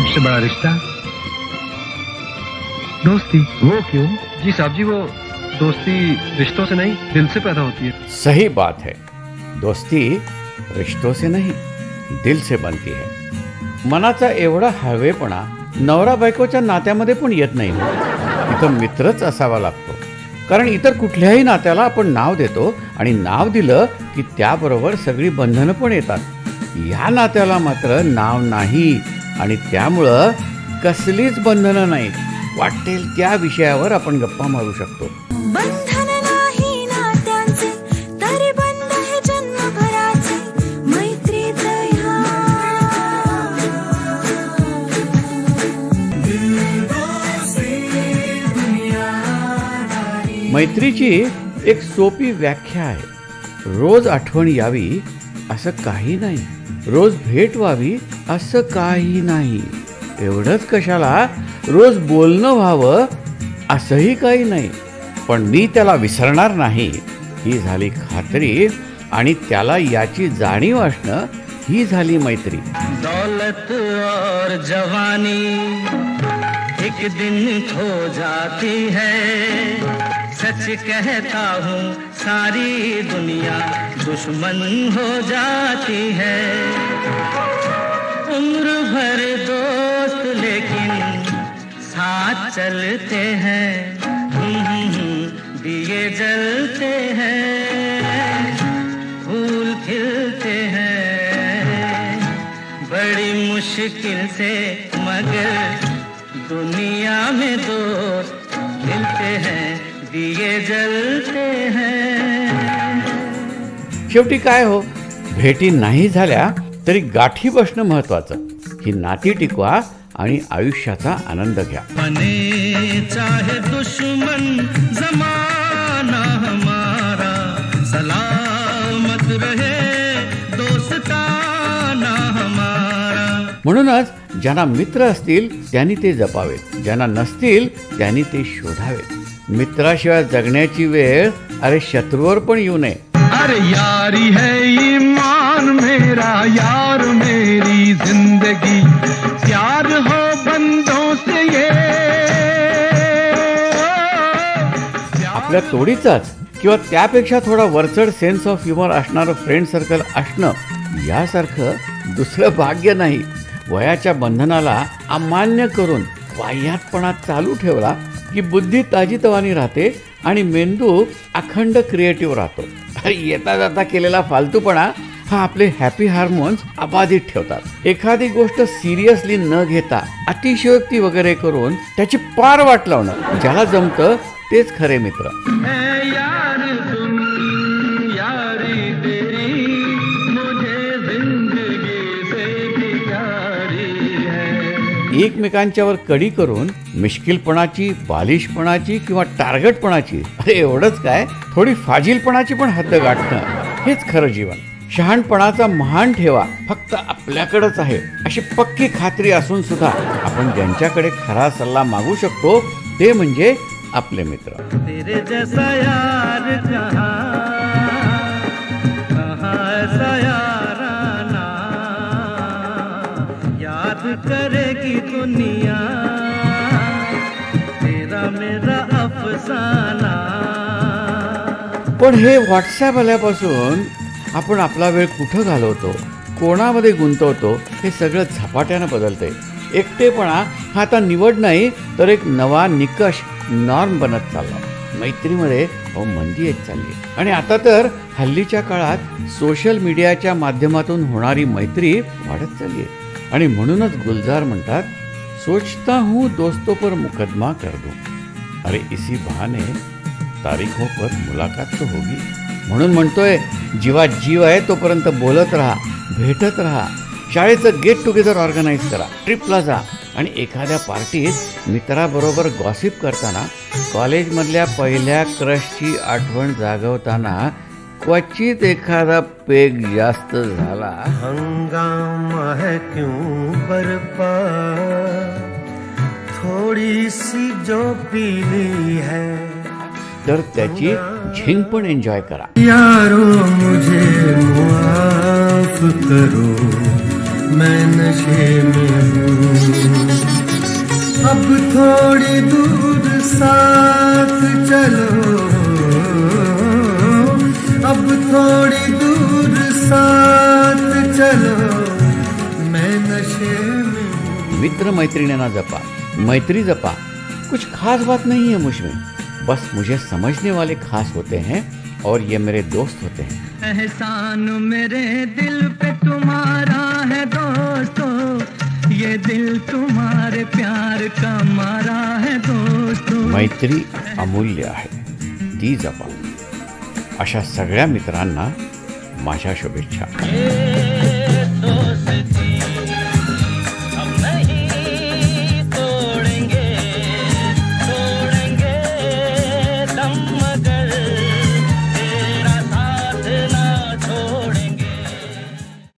सबसे बड़ा रिश्ता दोस्ती। वो क्यों? जी साहब जी, वो दोस्ती रिश्तों से नहीं दिल से पैदा होती है। सही बात है, दोस्ती रिश्तों से नहीं दिल से बनती है. मनाचा एवढा हळवेपणा नवरा बायकोच्या नात्यामध्ये पण येत नाही. इथं मित्रच असावा लागतो, कारण इतर कुठल्याही नात्याला आपण नाव देतो आणि नाव दिलं की त्याबरोबर सगळी बंधनं पण येतात. या नात्याला मात्र नाव नाही आणि त्यामुळं कसलीच बंधनं नाहीत. वाटेल त्या विषयावर आपण गप्पा मारू शकतो. बंधन नाही नात्यांचे, तरी बंध हे जन्मभराचे. मैत्रीत ह्या मैत्रीची एक सोपी व्याख्या आहे. रोज आठवण यावी असं काही नाही, रोज भेट व्हावी असं काही नाही, एवढंच कशाला रोज बोलणं व्हावं असंही काही नाही. पण मी त्याला विसरणार नाही ही झाली खात्री, आणि त्याला याची जाणीव असणं ही झाली मैत्री. दौलत और जवानी एक दिन खो जाती है. सच कहता हूँ सारी दुनिया दुश्मन हो जाती है. उम्र भर दोस्त लेकिन साथ चलते हैं. दिए जलते हैं, फूल खिलते हैं. बड़ी मुश्किल से मगर दुनिया में दोस्त मिलते हैं. दिए जलते हैं. शेवटी काय हो, भेटी नाही झाल्या तरी गाठी बसणं महत्वाचं. ही नाती टिकवा आणि आयुष्याचा आनंद घ्या. बने चाहे दुश्मन जमाना हमारा, सलामत रहे दोस्ताना हमारा. म्हणूनच ज्यांना मित्र असतील त्यांनी ते जपावेत, ज्यांना नसतील त्यांनी ते शोधावेत. मित्राशिवाय जगण्याची वेळ अरे शत्रूवर पण येऊ नये. अरे यारी है ईमान मेरा, यार मेरी जिंदगी. प्यार हो बंदों से ये. आपल्या तोडीचाच किंवा त्यापेक्षा थोडा वरचढ सेन्स ऑफ ह्युमर असणारं फ्रेंड सर्कल असणं यासारखं दुसरं भाग्य नाही. वयाच्या बंधनाला अमान्य करून वाह्यातपणा चालू ठेवला की बुद्धी ताजीतवानी राहते आणि मेंदू अखंड क्रिएटिव्ह राहतो. येता जाता केलेला फालतूपणा हा आपले हॅपी हार्मोन्स अबाधित ठेवतात. एखादी गोष्ट सिरियसली न घेता अतिशयोक्ती वगैरे करून त्याची पार वाट लावणं, ज्याला जमतं तेच खरे मित्र. है यार तुम यारी तेरी, मुझे जिंदगी से भी प्यारी है. एकमेकांच्यावर कडी करून मिश्किलपणाची, बालिशपणाची किंवा टार्गेटपणाची, अरे एवढंच काय, थोडी फाजीलपणाची पण हद्द गाठणं हेच खरं जीवन. शहाणपणाचा महान ठेवा फक्त आपल्याकडेच आहे अशी पक्की खात्री असून सुद्धा आपण ज्यांच्याकडे खरा सल्ला मागू शकतो ते म्हणजे आपले मित्र. तेरे जैसा यार कहाँ ऐसा याराना, याद करेगी दुनिया तेरा मेरा अफसाना. पण हे व्हॉट्सॲप आल्यापासून आपण आपला वेळ कुठं घालवतो, कोणामध्ये गुंतवतो हे सगळं झपाट्यानं बदलतंय. एकटेपणा हा आता निवड नाही तर एक नवा निकष, नॉर्म बनत चालला. मैत्रीमध्ये मंदी येत चालली. आणि आता तर हल्लीच्या काळात सोशल मीडियाच्या माध्यमातून होणारी मैत्री वाढत चालली आहे. आणि म्हणूनच गुलजार म्हणतात, सोचता हूँ दोस्तों पर मुकदमा कर दूं, अरे इसी बहाने तारीखों पर मुलाकात तो होगी. म्हणून म्हणतोय, जीवात जीव आहे तोपर्यंत बोलत राहा, भेटत राहा. शाळेचं गेट टुगेदर ऑर्गनाईज करा, ट्रिपला जा, आणि एखाद्या पार्टीत मित्राबरोबर गॉसिप करताना, कॉलेजमधल्या पहिल्या क्रशची आठवण जागवताना क्वचित एखादा पेग जास्त झाला, हंगामा है क्यों बरपा, थोड़ी सी जो पीली है, तर त्याची झिंग पण एन्जॉय करा. यारो मुझे माफ करो, मैं नशे में हूँ। अब थोड़ी दूर साथ चलो, अब थोड़ी दूर साथ चलो, मैं नशे में हूँ। मित्र मैत्रिणींना जपा, मैत्री जपा। कुछ खास बात नहीं है मुझ में, बस मुझे समझने वाले खास होते हैं और ये मेरे दोस्त होते हैं। एहसान मेरे दिल पे तुम्हारा है दोस्तों, ये दिल तुम्हारे प्यार का मारा है दोस्तों। मैत्री अमूल्य आहे, ती जपा. अशा सगळ्या मित्रांना माझ्या शुभेच्छा.